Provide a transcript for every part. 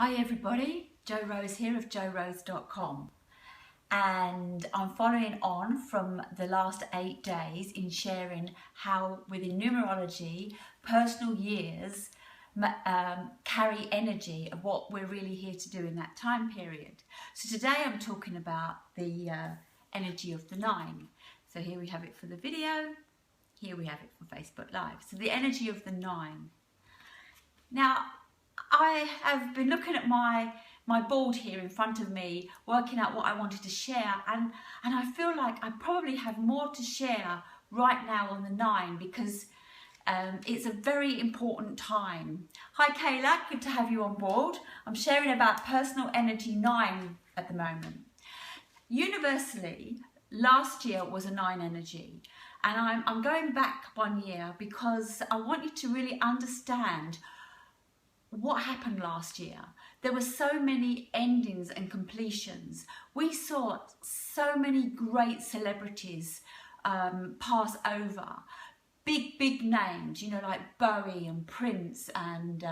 Hi everybody, Jo Rose here of jorose.com, and I'm following on from the last 8 days in sharing how within numerology personal years carry energy of what we're really here to do in that time period. So today I'm talking about the energy of the 9. So here we have it for the video, here we have it for Facebook Live. So the energy of the 9. Now, I have been looking at my board here in front of me, working out what I wanted to share, and I feel like I probably have more to share right now on the 9 because it's a very important time. Hi Kayla, good to have you on board. I'm sharing about personal energy 9 at the moment. Universally, last year was a 9 energy, and I'm going back 1 year because I want you to really understand what happened last year. There were so many endings and completions. We saw so many great celebrities pass over. Big names, you know, like Bowie and Prince and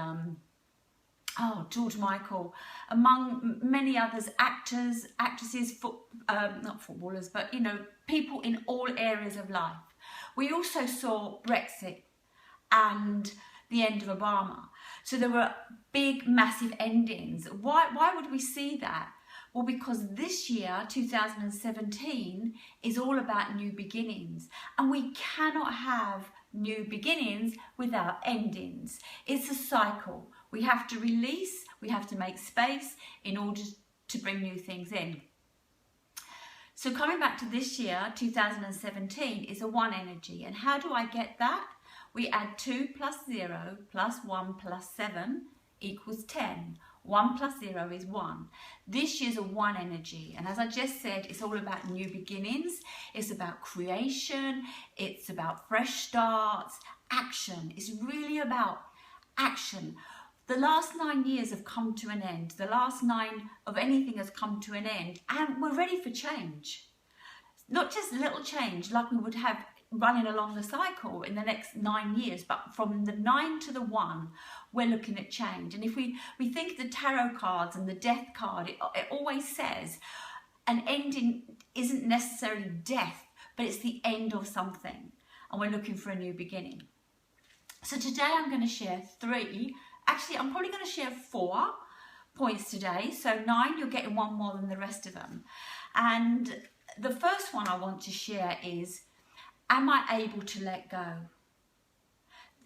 George Michael, among many others, actors, actresses, not footballers, but you know, people in all areas of life. We also saw Brexit and the end of Obama. So there were big, massive endings. Why would we see that? Well, because this year, 2017, is all about new beginnings. And we cannot have new beginnings without endings. It's a cycle. We have to release, we have to make space in order to bring new things in. So coming back to this year, 2017, is a 1 energy. And how do I get that? We add 2 plus 0 plus 1 plus 7 equals 10. 1 plus 0 is 1. This year's a 1 energy, and as I just said, it's all about new beginnings. It's about creation. It's about fresh starts, action. It's really about action. The last 9 years have come to an end. The last 9 of anything has come to an end, and we're ready for change. Not just little change like we would have running along the cycle in the next 9 years, but from the 9 to the 1, we're looking at change. And if we think of the tarot cards and the death card, it always says an ending isn't necessarily death, but it's the end of something, and we're looking for a new beginning. So today I'm going to share 3, actually I'm probably going to share 4 points today. So 9, you're getting 1 more than the rest of them. And the first one I want to share is, am I able to let go?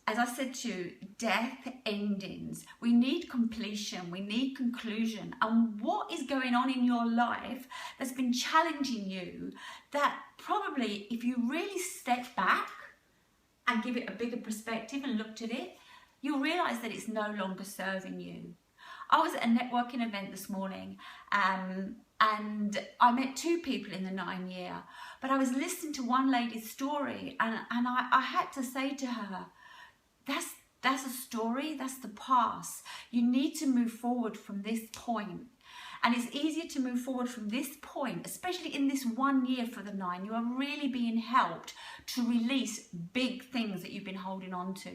As I said to you, death, endings. We need completion, we need conclusion. And what is going on in your life that's been challenging you, that probably if you really step back and give it a bigger perspective and looked at it, you'll realise that it's no longer serving you. I was at a networking event this morning and I met 2 people in the 9 year, but I was listening to one lady's story and I had to say to her, that's a story, that's the past. You need to move forward from this point. And it's easier to move forward from this point, especially in this 1 year for the 9. You are really being helped to release big things that you've been holding on to.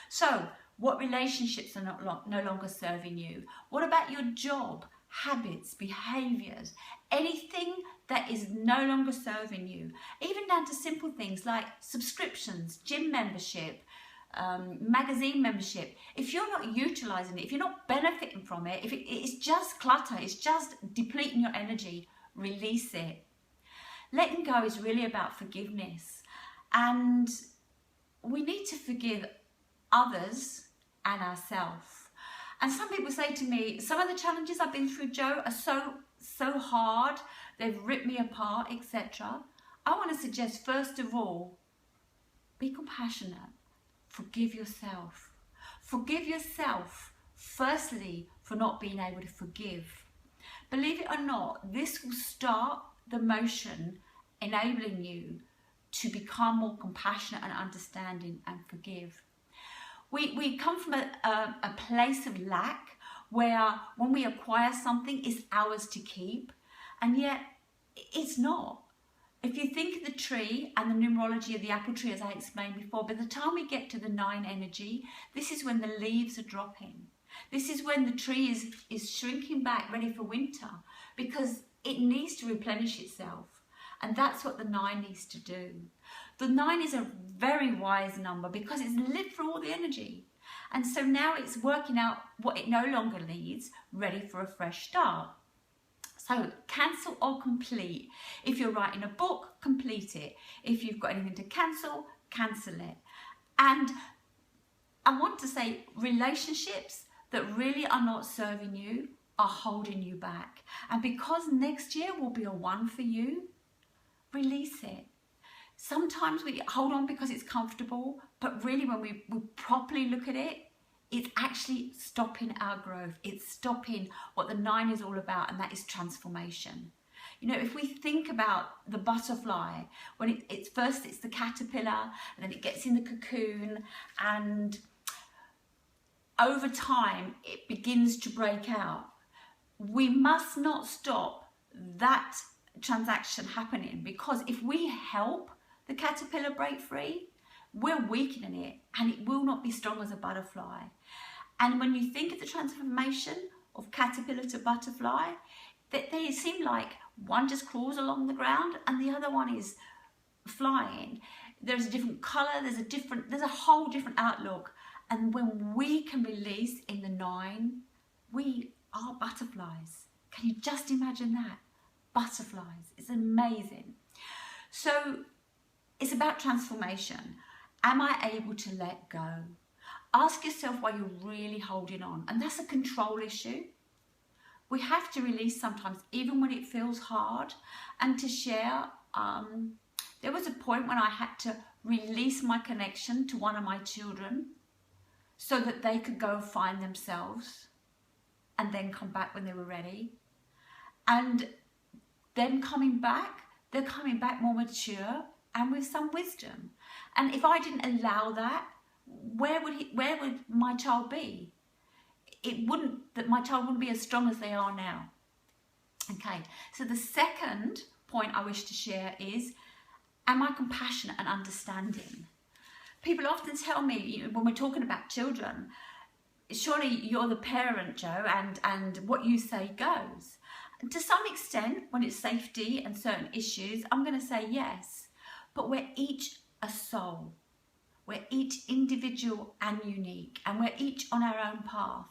So, what relationships are no longer serving you? What about your job, habits, behaviours, anything that is no longer serving you? Even down to simple things like subscriptions, gym membership, magazine membership. If you're not utilising it, if you're not benefiting from it, if it's just clutter, it's just depleting your energy, release it. Letting go is really about forgiveness, and we need to forgive others and ourselves. And some people say to me, some of the challenges I've been through, Jo, are so hard, they've ripped me apart, etc. I want to suggest, first of all, be compassionate. Forgive yourself. Forgive yourself, firstly, for not being able to forgive. Believe it or not, this will start the motion enabling you to become more compassionate and understanding and forgive. We come from a place of lack where when we acquire something, it's ours to keep, and yet it's not. If you think of the tree and the numerology of the apple tree, as I explained before, by the time we get to the 9 energy, this is when the leaves are dropping. This is when the tree is shrinking back, ready for winter, because it needs to replenish itself. And that's what the 9 needs to do. The 9 is a very wise number because it's lived through all the energy. And so now it's working out what it no longer needs, ready for a fresh start. So cancel or complete. If you're writing a book, complete it. If you've got anything to cancel, cancel it. And I want to say relationships that really are not serving you are holding you back. And because next year will be a 1 for you, release it. Sometimes we hold on because it's comfortable, but really when we properly look at it, it's actually stopping our growth. It's stopping what the 9 is all about, and that is transformation. You know, if we think about the butterfly, when it's first it's the caterpillar, and then it gets in the cocoon, and over time it begins to break out. We must not stop that transaction happening, because if we help the caterpillar break free, we're weakening it, and it will not be strong as a butterfly. And when you think of the transformation of caterpillar to butterfly, they seem like one just crawls along the ground and the other one is flying. There's a different color, there's a whole different outlook. And when we can release in the 9, we are butterflies. Can you just imagine that? Butterflies. It's amazing. So it's about transformation. Am I able to let go? Ask yourself why you're really holding on. And that's a control issue. We have to release sometimes, even when it feels hard. And to share, there was a point when I had to release my connection to one of my children so that they could go find themselves and then come back when they were ready. And them coming back, they're coming back more mature and with some wisdom. And if I didn't allow that, where would my child be? My child wouldn't be as strong as they are now. Okay, so the second point I wish to share is, am I compassionate and understanding? People often tell me, when we're talking about children, surely you're the parent, Joe, and what you say goes. To some extent, when it's safety and certain issues, I'm going to say yes. But we're each a soul. We're each individual and unique, and we're each on our own path.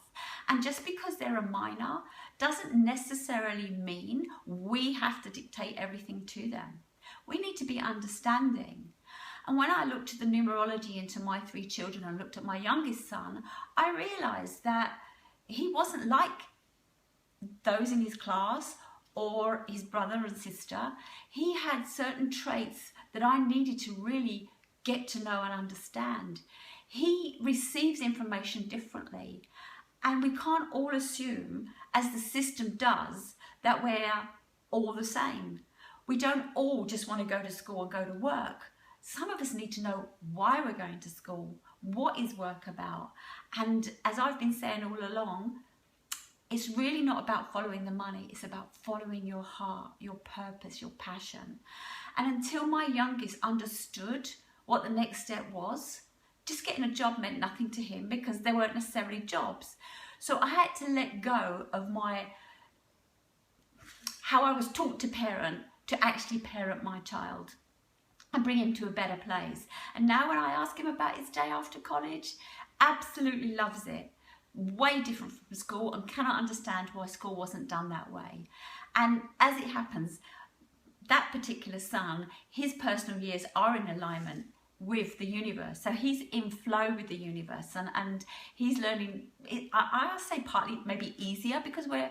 And just because they're a minor doesn't necessarily mean we have to dictate everything to them. We need to be understanding. And when I looked at the numerology into my 3 children and looked at my youngest son, I realised that he wasn't like those in his class or his brother and sister. He had certain traits that I needed to really get to know and understand. He receives information differently, and we can't all assume, as the system does, that we're all the same. We don't all just want to go to school and go to work. Some of us need to know why we're going to school, what is work about. And as I've been saying all along, it's really not about following the money, it's about following your heart, your purpose, your passion. And until my youngest understood what the next step was, just getting a job meant nothing to him because there weren't necessarily jobs. So I had to let go of how I was taught to parent, to actually parent my child and bring him to a better place. And now when I ask him about his day after college, absolutely loves it. Way different from school, and cannot understand why school wasn't done that way. And as it happens, that particular son, his personal years are in alignment with the universe. So he's in flow with the universe, and he's learning, I'll say partly maybe easier, because when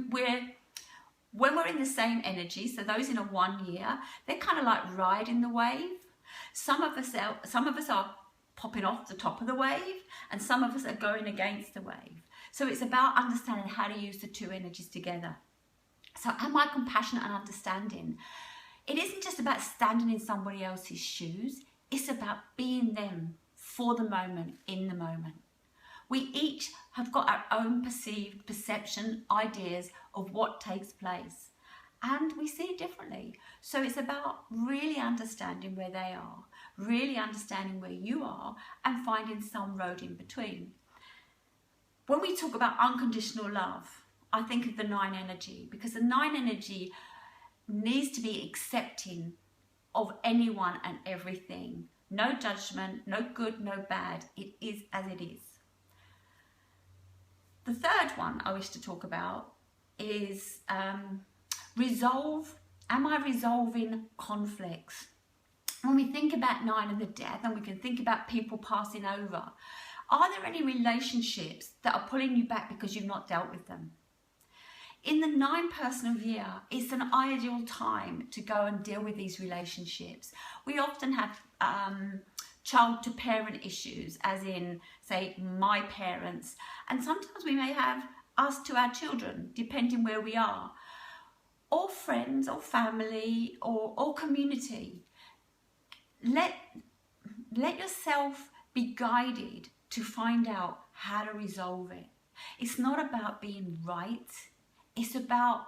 we're in the same energy, so those in a 1 year, they're kind of like riding the wave. Some of us are popping off the top of the wave, and some of us are going against the wave. So it's about understanding how to use the 2 energies together. So am I compassionate and understanding? It isn't just about standing in somebody else's shoes. It's about being them for the moment, in the moment. We each have got our own perceived perception, ideas of what takes place, and we see it differently. So it's about really understanding where they are, really understanding where you are, and finding some road in between. When we talk about unconditional love, I think of the 9 energy, because the 9 energy needs to be accepting of anyone and everything. No judgment, no good, no bad. It is as it is. The third one I wish to talk about is resolve. Am I resolving conflicts? When we think about 9 and the death, and we can think about people passing over, are there any relationships that are pulling you back because you've not dealt with them? In the 9 personal year, it's an ideal time to go and deal with these relationships. We often have child to parent issues, as in, say, my parents, and sometimes we may have us to our children, depending where we are, or friends, or family, or community. Let yourself be guided to find out how to resolve it. It's not about being right. It's about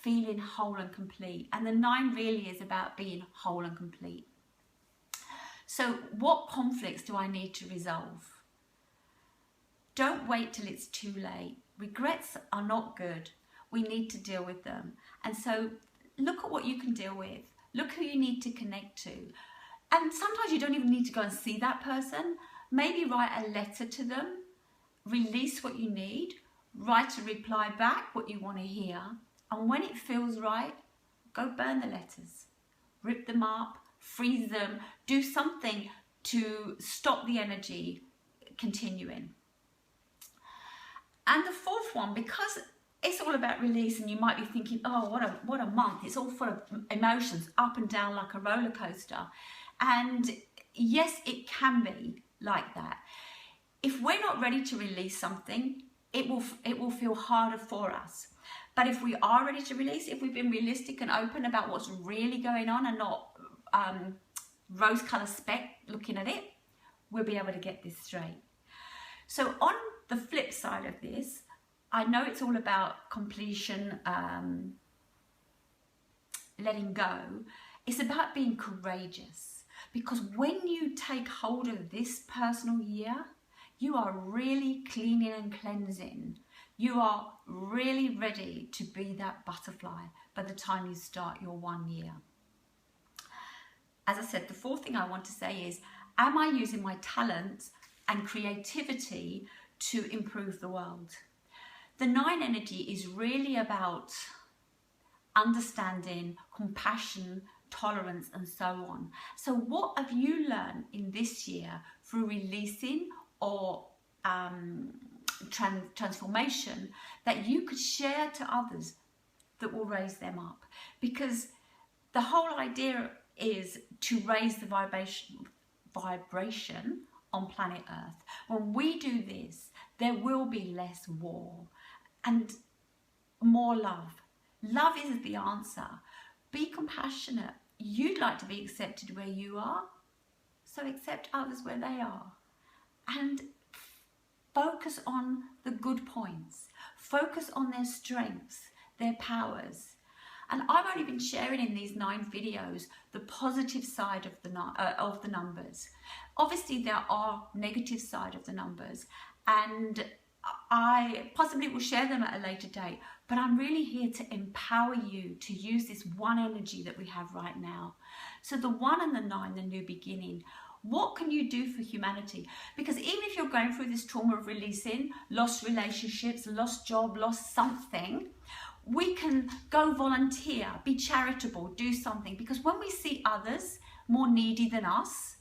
feeling whole and complete. And the 9 really is about being whole and complete. So what conflicts do I need to resolve? Don't wait till it's too late. Regrets are not good. We need to deal with them. And so look at what you can deal with. Look who you need to connect to. And sometimes you don't even need to go and see that person. Maybe write a letter to them. Release what you need. Write a reply back, what you want to hear. And when it feels right, go burn the letters. Rip them up, freeze them, do something to stop the energy continuing. And the fourth one, because it's all about release, and you might be thinking, oh, what a month. It's all full of emotions, up and down like a roller coaster. And yes, it can be like that. If we're not ready to release something, it will feel harder for us. But if we are ready to release, if we've been realistic and open about what's really going on and not rose-colored speck looking at it, we'll be able to get this straight. So on the flip side of this, I know it's all about completion, letting go. It's about being courageous, because when you take hold of this personal year, you are really cleaning and cleansing. You are really ready to be that butterfly by the time you start your 1 year. As I said, the fourth thing I want to say is, am I using my talents and creativity to improve the world? The 9 energy is really about understanding, compassion, tolerance, and so on. So what have you learned in this year through releasing or transformation that you could share to others that will raise them up? Because the whole idea is to raise the vibration on planet Earth. When we do this, there will be less war and more love. Love is the answer. Be compassionate. You'd like to be accepted where you are, so accept others where they are. And focus on the good points. Focus on their strengths, their powers. And I've only been sharing in these 9 videos the positive side of the numbers. Obviously, there are negative side of the numbers, and I possibly will share them at a later date. But I'm really here to empower you to use this 1 energy that we have right now. So the 1 and the 9, the new beginning. What can you do for humanity? Because even if you're going through this trauma of releasing, lost relationships, lost job, lost something, we can go volunteer, be charitable, do something. Because when we see others more needy than us,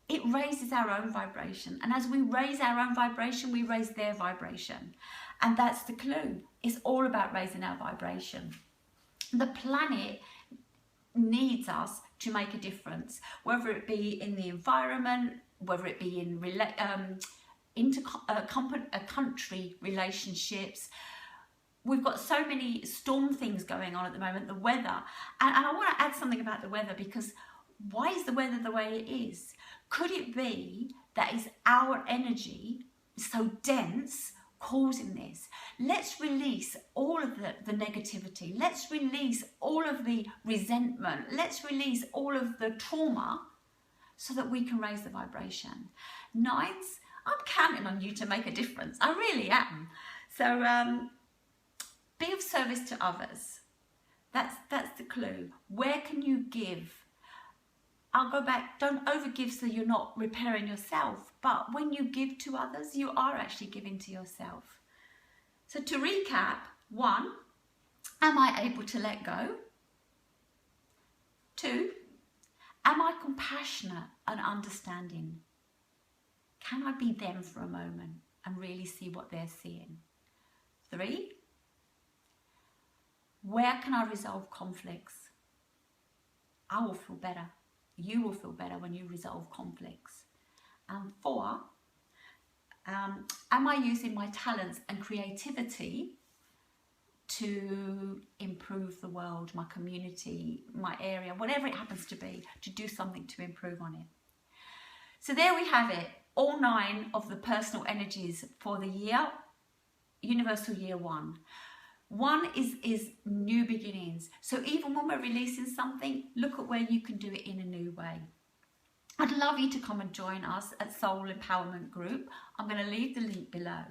it raises our own vibration. And as we raise our own vibration, we raise their vibration. And that's the clue. It's all about raising our vibration. The planet needs us to make a difference, whether it be in the environment, whether it be in country relationships. We've got so many storm things going on at the moment, the weather. And I want to add something about the weather, because why is the weather the way it is? Could it be that it's our energy so dense causing this? Let's release all of the negativity. Let's release all of the resentment. Let's release all of the trauma so that we can raise the vibration. 9s I'm counting on you to make a difference. I really am. So be of service to others. That's the clue. Where can you give? I'll go back, don't overgive so you're not repairing yourself. But when you give to others, you are actually giving to yourself. So to recap, 1, am I able to let go? 2, am I compassionate and understanding? Can I be them for a moment and really see what they're seeing? 3, where can I resolve conflicts? I will feel better. You will feel better when you resolve conflicts. And 4, am I using my talents and creativity to improve the world, my community, my area, whatever it happens to be, to do something to improve on it? So there we have it, all 9 of the personal energies for the year, Universal Year 1. 1 is new beginnings. So even when we're releasing something, look at where you can do it in a new way. I'd love you to come and join us at Soul Empowerment Group. I'm going to leave the link below.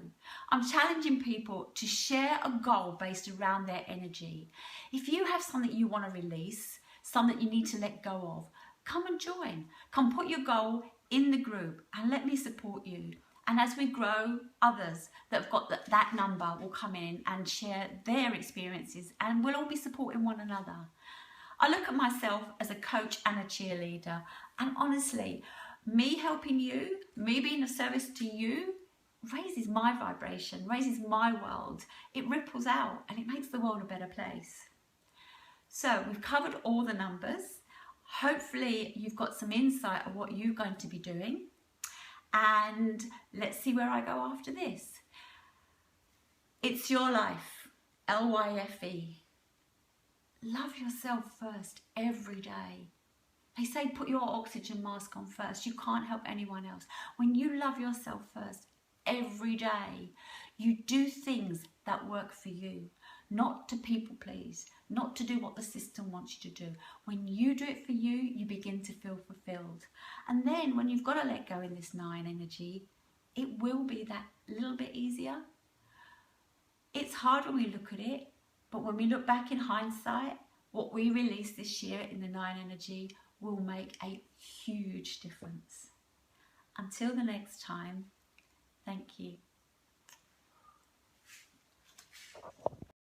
I'm challenging people to share a goal based around their energy. If you have something you want to release, something you need to let go of, come and join. Come put your goal in the group and let me support you. And as we grow, others that have got that number will come in and share their experiences, and we'll all be supporting one another. I look at myself as a coach and a cheerleader, and honestly, me helping you, me being of service to you, raises my vibration, raises my world. It ripples out and it makes the world a better place. So we've covered all the numbers. Hopefully you've got some insight of what you're going to be doing. And let's see where I go after this. It's your life, LYFE. Love yourself first every day. They say put your oxygen mask on first. You can't help anyone else. When you love yourself first every day, you do things that work for you, not to people please, not to do what the system wants you to do. When you do it for you, you begin to feel fulfilled. And then when you've got to let go in this 9 energy, it will be that little bit easier. It's hard when we look at it, but when we look back in hindsight, what we release this year in the 9 energy will make a huge difference. Until the next time, thank you.